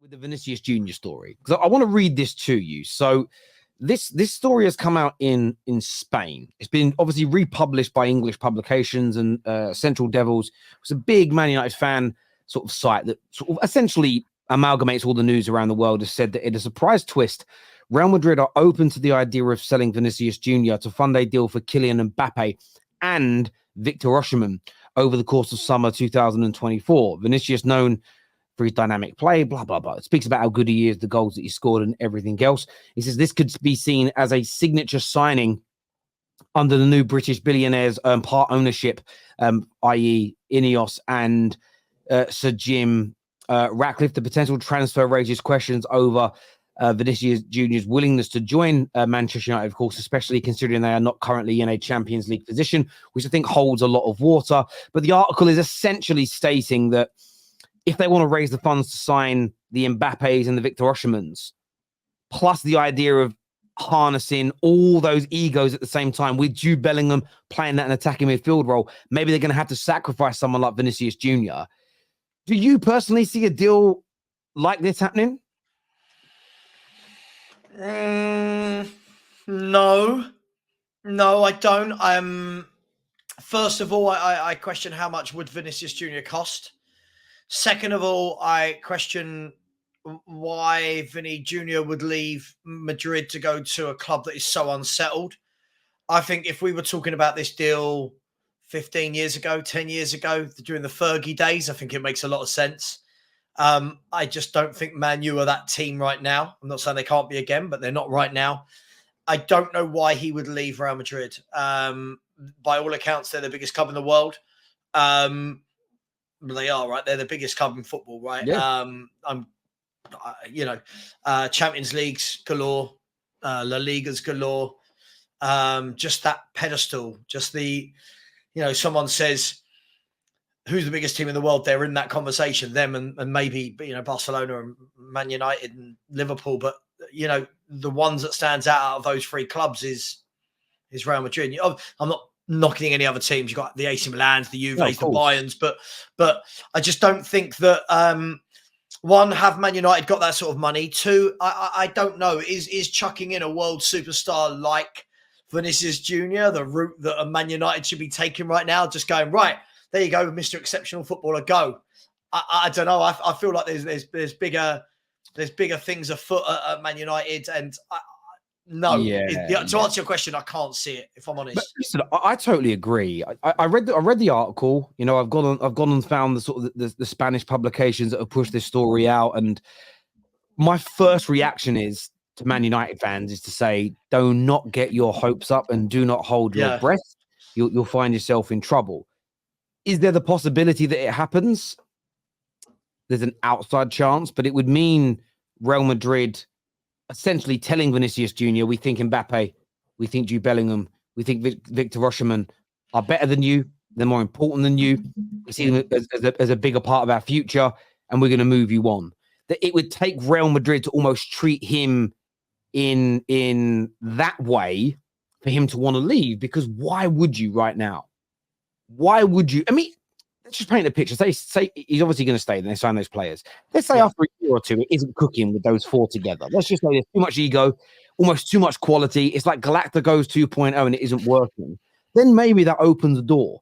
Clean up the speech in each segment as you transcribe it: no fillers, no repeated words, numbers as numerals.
with the Vinicius Junior story, because I want to read this to you. So this story has come out in Spain. It's been obviously republished by English publications, and Central Devils was a big Man United fan sort of site that sort of essentially amalgamates all the news around the world. Has said that in a surprise twist, Real Madrid are open to the idea of selling Vinicius Junior to fund a deal for Kylian Mbappe and Victor Osimhen over the course of summer 2024. Vinicius, known for his dynamic play, blah, blah, blah. It speaks about how good he is, the goals that he scored and everything else. He says this could be seen as a signature signing under the new British billionaires' part ownership, i.e. Ineos and Sir Jim Ratcliffe. The potential transfer raises questions over Vinicius Junior's willingness to join Manchester United, of course, especially considering they are not currently in a Champions League position, which I think holds a lot of water. But the article is essentially stating that if they want to raise the funds to sign the Mbappes and the Victor Osimhens, plus the idea of harnessing all those egos at the same time with Jude Bellingham playing that an attacking midfield role, maybe they're going to have to sacrifice someone like Vinicius Junior. Do you personally see a deal like this happening? No, I don't. First of all, I question how much would Vinicius Junior cost. Second of all, I question why Vinny Jr. would leave Madrid to go to a club that is so unsettled. I think if we were talking about this deal 15 years ago, 10 years ago, during the Fergie days, I think it makes a lot of sense. I just don't think Man U are that team right now. I'm not saying they can't be again, but they're not right now. I don't know why he would leave Real Madrid. By all accounts, they're the biggest club in the world. They are, right? They're the biggest club in football, right? Yeah. Champions Leagues galore, La Ligas galore. Just that pedestal, just the, someone says, who's the biggest team in the world? They're in that conversation, them and maybe, Barcelona and Man United and Liverpool. But, the ones that stands out of those three clubs is Real Madrid. I'm not knocking any other teams. You've got the AC Milans, the Juves, the Bayerns, but I just don't think that one, have Man United got that sort of money? Two, I don't know. Is chucking in a world superstar like Vinicius Junior the route that a Man United should be taking right now? Just going, right, there you go, Mr. Exceptional Footballer, go. I don't know. I feel like there's bigger things afoot at Man United, and to answer your question, I can't see it, if I'm honest. But listen, I totally agree. I read the article. I've gone and found the sort of the Spanish publications that have pushed this story out, and my first reaction is to Man United fans is to say, do not get your hopes up and do not hold your breath. You'll find yourself in trouble. Is there the possibility that it happens? There's an outside chance, but it would mean Real Madrid essentially telling Vinicius Junior, we think Mbappe, we think Jude Bellingham, we think Victor Osimhen are better than you, they're more important than you, we see them as a bigger part of our future, and we're going to move you on. That it would take Real Madrid to almost treat him in that way for him to want to leave, because why would you right now? Why would you? I mean, let's just paint a picture. Say he's obviously going to stay, then they sign those players. Let's say after a year or two, it isn't cooking with those four together. Let's just say there's too much ego, almost too much quality. It's like Galacticos 2.0 and it isn't working. Then maybe that opens the door.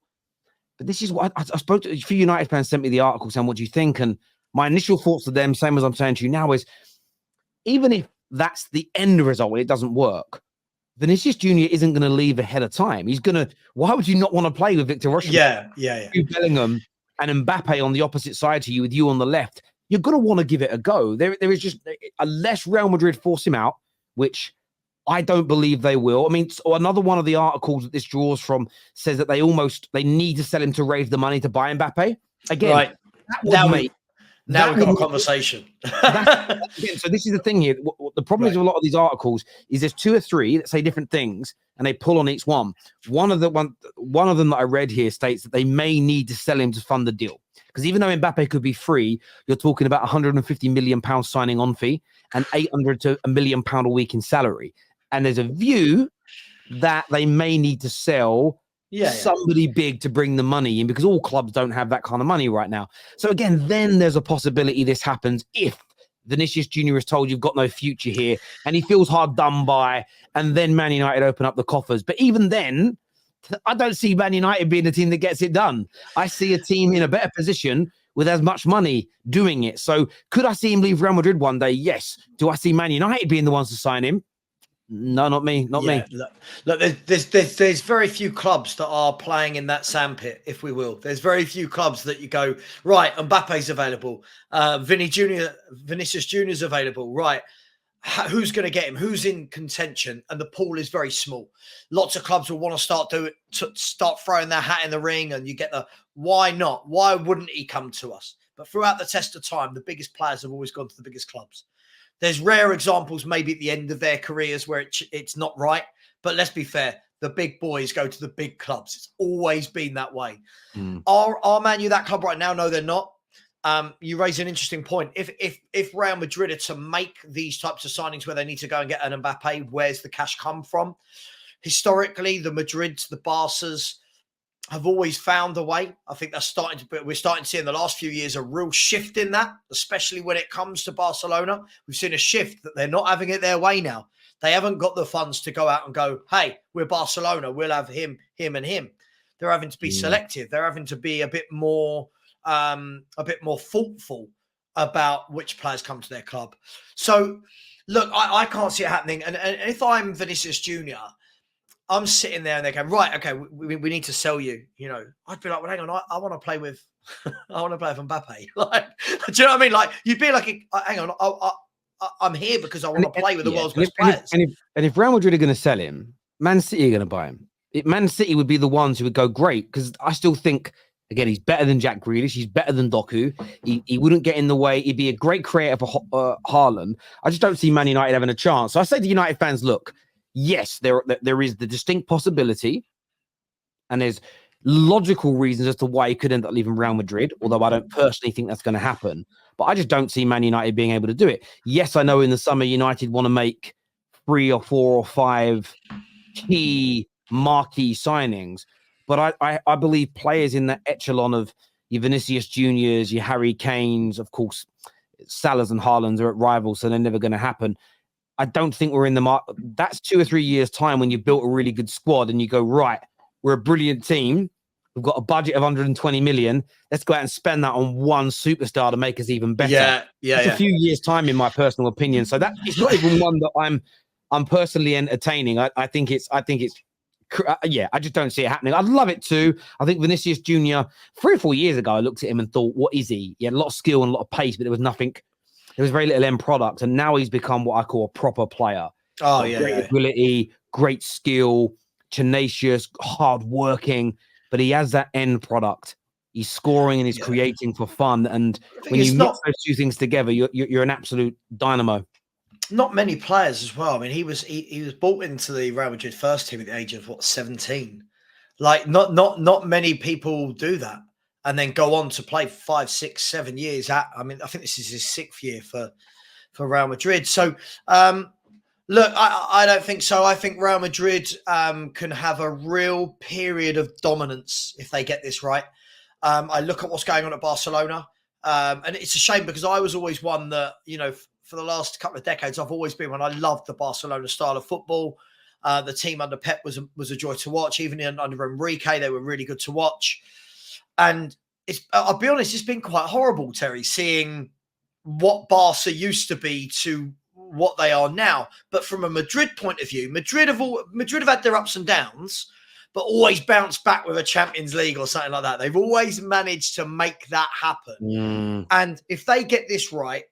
But this is what I spoke to a few United fans, sent me the article saying, what do you think? And my initial thoughts to them, same as I'm saying to you now, is even if that's the end result, it doesn't work, Vinicius Junior isn't going to leave ahead of time. He's going to. Why would you not want to play with Victor Osimhen? Yeah. Bellingham and Mbappe on the opposite side to you, with you on the left. You're going to want to give it a go. There is just, unless Real Madrid force him out, which I don't believe they will. I mean, another one of the articles that this draws from says that they need to sell him to raise the money to buy Mbappe. Again, right. Now we've got a conversation. So this is the thing here. The problem is with a lot of these articles is there's two or three that say different things and they pull on each one. One of them that I read here states that they may need to sell him to fund the deal. Because even though Mbappe could be free, you're talking about £150 million signing on fee and £800 to £1 million a week in salary. And there's a view that they may need to sell somebody big to bring the money in, because all clubs don't have that kind of money right now. So again, then there's a possibility this happens if Vinicius Jr. is told you've got no future here, and he feels hard done by, and then Man United open up the coffers. But even then, I don't see Man United being the team that gets it done. I see a team in a better position with as much money doing it. So could I see him leave Real Madrid one day? Yes. Do I see Man United being the ones to sign him? No, not me. Not me. Look, there's very few clubs that are playing in that sandpit, if we will. There's very few clubs that you go, right, Mbappe's available. Vinicius Jr. is available. Right. Who's going to get him? Who's in contention? And the pool is very small. Lots of clubs will want to start throwing their hat in the ring, and you get the why not? Why wouldn't he come to us? But throughout the test of time, the biggest players have always gone to the biggest clubs. There's rare examples, maybe at the end of their careers, where it's not right. But let's be fair, the big boys go to the big clubs. It's always been that way. Are Man U that club right now? No, they're not. You raise an interesting point. If Real Madrid are to make these types of signings where they need to go and get an Mbappe, where's the cash come from? Historically, the Madrids, the Barças have always found a way. I think we're starting to see in the last few years a real shift in that, especially when it comes to Barcelona. We've seen a shift that they're not having it their way now. They haven't got the funds to go out and go, hey, we're Barcelona, we'll have him, and him. They're having to be selective. They're having to be a bit more thoughtful about which players come to their club. So, look, I can't see it happening. And if I'm Vinicius Jr., I'm sitting there and they go, right, okay, we need to sell you. You know, I'd be like, well, hang on, I want to play with, Mbappe. Like, do you know what I mean? Like, you'd be like, hang on, I'm here because I want to play with the world's best players. And if Real Madrid are going to sell him, Man City are going to buy him. Man City would be the ones who would go, great, because I still think, again, he's better than Jack Grealish. He's better than Doku. He wouldn't get in the way. He'd be a great creator for Haaland. I just don't see Man United having a chance. So I say to United fans, look, yes, there is the distinct possibility, and there's logical reasons as to why he could end up leaving Real Madrid, although I don't personally think that's going to happen. But I just don't see Man United being able to do it. Yes, I know in the summer United want to make 3 or 4 or 5 key marquee signings, but I believe players in that echelon of your Vinicius Juniors, your Harry Kanes, of course, Salahs and Haalands are at rivals, so they're never going to happen. I don't think we're in the market. That's 2 or 3 years' time when you built a really good squad and you go, right, we're a brilliant team. We've got a budget of 120 million. Let's go out and spend that on one superstar to make us even better. It's a few years' time, in my personal opinion. So that it's not even one that I'm personally entertaining. I think it's I just don't see it happening. I'd love it too. I think Vinicius Jr. 3 or 4 years ago, I looked at him and thought, what is he? He had a lot of skill and a lot of pace, but there was nothing. There was very little end product, and now he's become what I call a proper player. Great ability, great skill, tenacious, hard-working, but he has that end product. He's scoring and he's creating for fun, and when you mix those two things together, you're an absolute dynamo. Not many players as well. I mean, he was brought into the Real Madrid first team at the age of 17. Like, not many people do that, and then go on to play 5, 6, 7 years. I think this is his 6th year for Real Madrid. So, look, I don't think so. I think Real Madrid can have a real period of dominance if they get this right. I look at what's going on at Barcelona, and it's a shame because I was always one that, you know, for the last couple of decades, I've always been one. I loved the Barcelona style of football. The team under Pep was a joy to watch. Even under Enrique, they were really good to watch. And I'll be honest, it's been quite horrible, Terry, seeing what Barca used to be to what they are now. But from a Madrid point of view, Madrid have had their ups and downs, but always bounced back with a Champions League or something like that. They've always managed to make that happen. And if they get this right,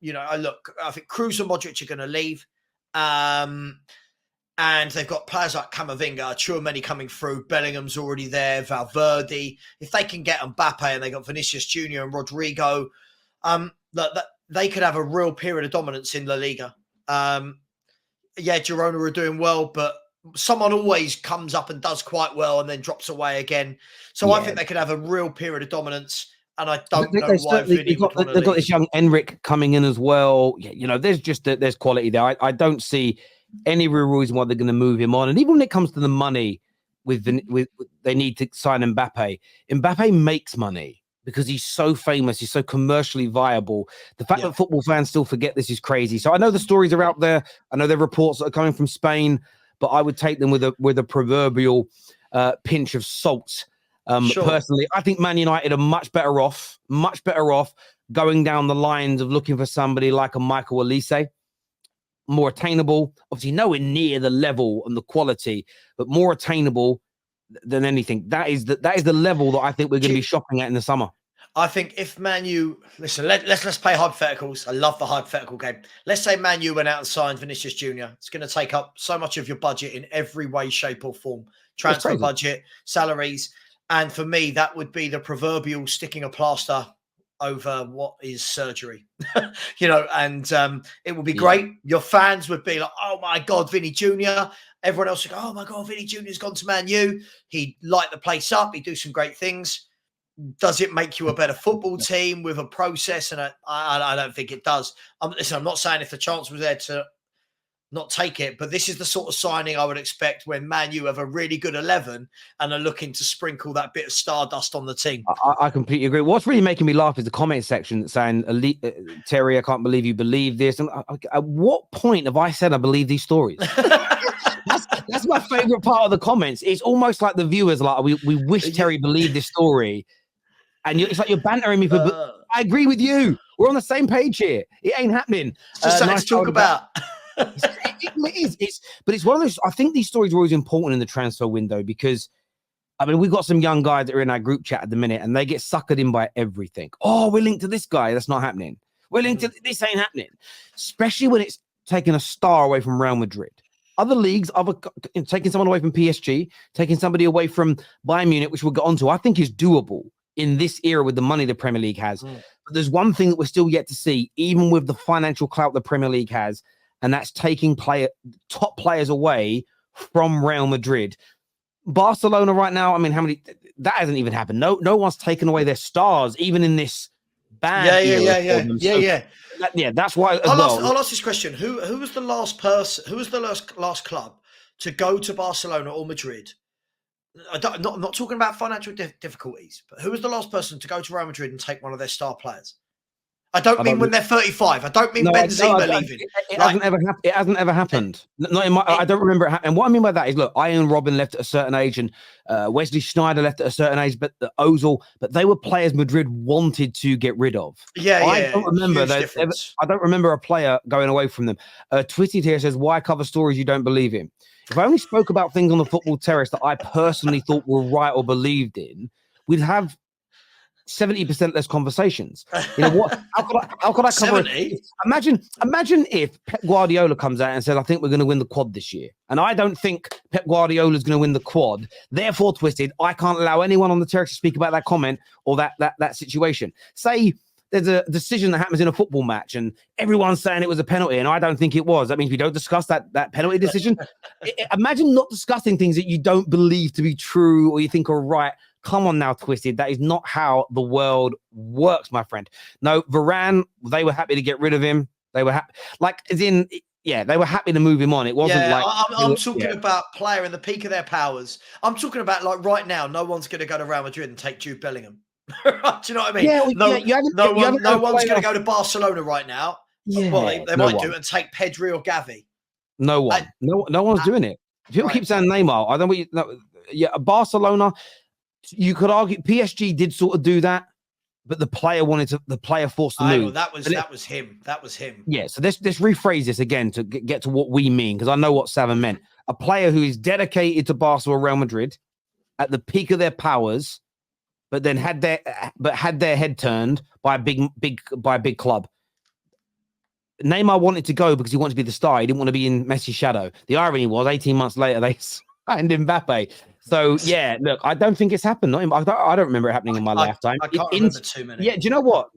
you know, I think Kroos and Modric are going to leave. And they've got players like Camavinga, Tchouaméni coming through. Bellingham's already there. Valverde. If they can get Mbappe and they got Vinicius Jr. and Rodrigo, they could have a real period of dominance in La Liga. Girona are doing well, but someone always comes up and does quite well and then drops away again. So I think they could have a real period of dominance. And I don't know why Vinny would want to leave. They've got this young Enric coming in as well. You know, there's quality there. I don't see any real reason why they're going to move him on. And even when it comes to the money, with they need to sign Mbappe. Mbappe makes money. because he's so famous, he's so commercially viable. The fact that football fans still forget this is crazy. So I know the stories are out there. I know there are reports that are coming from Spain, but I would take them with a proverbial pinch of salt. Personally, I think Man United are much better off going down the lines of looking for somebody like a Michael Olise, more attainable, obviously nowhere near the level and the quality, but more attainable than anything. That is the level that I think we're going to be shopping at in the summer. I think if Man U, listen, let's play hypotheticals. I love the hypothetical game. Let's say Man U went out and signed Vinicius Jr. It's going to take up so much of your budget in every way, shape, or form. Transfer budget, salaries. And for me, that would be the proverbial sticking a plaster over what is surgery, and it would be great. Your fans would be like, oh my God, Vinny Jr. Everyone else would go, oh my God, Vinny Jr.'s gone to Man U. He'd light the place up. He'd do some great things. Does it make you a better football team with a process? And I don't think it does. Listen, I'm not saying if the chance was there to not take it, but this is the sort of signing I would expect when Man U have a really good 11 and are looking to sprinkle that bit of stardust on the team. I completely agree. What's really making me laugh is the comment section saying, Terry, I can't believe you believe this. And at what point have I said I believe these stories? That's my favorite part of the comments. It's almost like the viewers like, we wish Terry believed this story. And it's like you're bantering me, but I agree with you. We're on the same page here. It ain't happening. It's just something to talk about. It is. But it's one of those. I think these stories are always important in the transfer window because, I mean, we've got some young guys that are in our group chat at the minute and they get suckered in by everything. Oh, we're linked to this guy. That's not happening. We're linked to this. Ain't happening. Especially when it's taking a star away from Real Madrid. Other leagues, taking someone away from PSG, taking somebody away from Bayern Munich, which we'll get onto, I think is doable in this era with the money the Premier League has. But there's one thing that we're still yet to see, even with the financial clout the Premier League has, and that's taking top players away from Real Madrid. Barcelona right now, I mean, that hasn't even happened. No one's taken away their stars, even in this bad era. That's why. I'll ask this question: Who was the last person? Who was the last club to go to Barcelona or Madrid? I'm not talking about financial difficulties, but who was the last person to go to Real Madrid and take one of their star players? I don't mean when they're 35. I don't mean Benzema leaving. It hasn't ever happened. Not in my. I don't remember it happening. And what I mean by that is, look, Ian Robin left at a certain age, and Wesley Sneijder left at a certain age, but Ozil, but they were players Madrid wanted to get rid of. I don't remember that. I don't remember a player going away from them. Twitted here says, "Why cover stories you don't believe in?" If I only spoke about things on the football terrace that I personally thought were right or believed in, we'd have 70% less conversations. You know what? How could I cover 70? Imagine if Pep Guardiola comes out and says, I think we're going to win the quad this year. And I don't think Pep Guardiola is going to win the quad. Therefore, Twisted, I can't allow anyone on the terrace to speak about that comment or that situation. Say there's a decision that happens in a football match and everyone's saying it was a penalty and I don't think it was. That means we don't discuss that penalty decision. Imagine not discussing things that you don't believe to be true or you think are right. Come on now, Twisted. That is not how the world works, my friend. No, Varane, they were happy to get rid of him. They were happy, they were happy to move him on. It wasn't I'm talking about player in the peak of their powers. I'm talking about like right now, no one's going to go to Real Madrid and take Jude Bellingham. Do you know what I mean? No one's going to go to Barcelona right now. Well, they might do and take Pedri or Gavi. No one. No one's doing it. People keep saying Neymar. I don't know. Barcelona. You could argue PSG did sort of do that, but the player forced the move. That was him. That was him. Yeah. So let's rephrase this again to get to what we mean, because I know what Savin meant. A player who is dedicated to Barca or Real Madrid at the peak of their powers, but then had their head turned by a big club. Neymar wanted to go because he wanted to be the star. He didn't want to be in Messi's shadow. The irony was, 18 months later, they signed Mbappe. So yeah, look, I don't think it's happened. I don't remember it happening in my lifetime. I can't remember too many. Yeah, do you know what?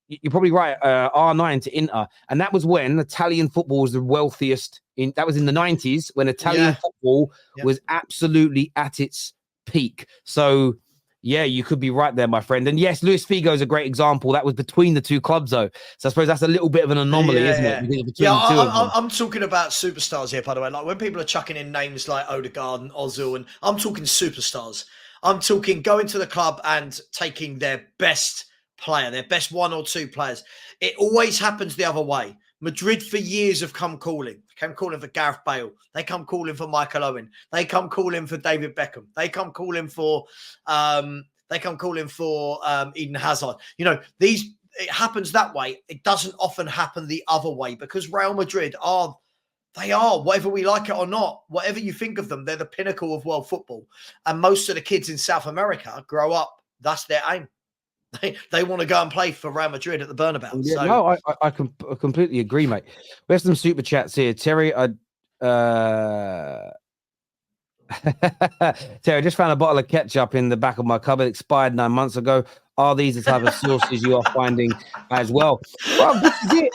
You're probably right. R9 to Inter, and that was when Italian football was the wealthiest. That was in the 90s when Italian football was absolutely at its peak. So yeah, you could be right there, my friend. And yes, Luis Figo is a great example. That was between the two clubs, though. So I suppose that's a little bit of an anomaly, isn't it? I'm talking about superstars here, by the way. Like when people are chucking in names like Odegaard and Ozil, and I'm talking superstars. I'm talking going to the club and taking their best player, their best 1 or 2 players. It always happens the other way. Madrid for years have come calling. They come calling for Gareth Bale. They come calling for Michael Owen. They come calling for David Beckham. They come calling for Eden Hazard. You know, it happens that way. It doesn't often happen the other way because Real Madrid are, whether we like it or not, whatever you think of them, they're the pinnacle of world football. And most of the kids in South America grow up, that's their aim. They want to go and play for Real Madrid at the Bernabeu. Yeah, so. no, I completely agree, mate. We have some super chats here. Terry, Terry, I just found a bottle of ketchup in the back of my cupboard, expired 9 months ago. Are these the type of sources you are finding as well? Well, this is it.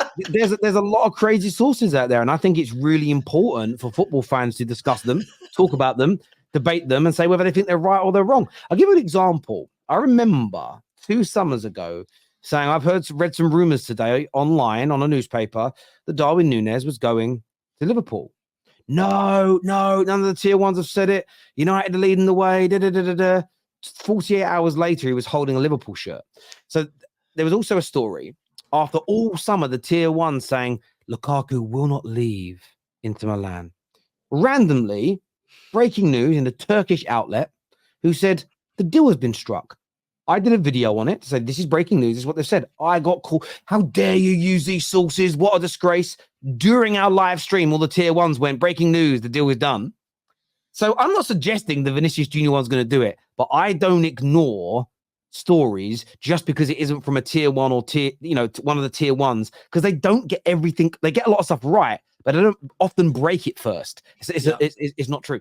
There's a lot of crazy sources out there, and I think it's really important for football fans to discuss them, talk about them, debate them, and say whether they think they're right or they're wrong. I'll give you an example. I remember 2 summers ago saying I've read some rumors today online on a newspaper that Darwin Núñez was going to Liverpool. No, none of the tier 1s have said it. United are leading the way. 48 hours later, he was holding a Liverpool shirt. So there was also a story after all summer, the tier 1 saying Lukaku will not leave Inter Milan. Randomly, breaking news in a Turkish outlet who said the deal has been struck. I did a video on it to say this is breaking news. This is what they've said. I got called. How dare you use these sources? What a disgrace. During our live stream, all the tier 1s went breaking news. The deal is done. So I'm not suggesting the Vinicius Junior one's going to do it, but I don't ignore stories just because it isn't from a tier 1 or one of the tier 1s, because they don't get everything. They get a lot of stuff right, but they don't often break it first. It's not true.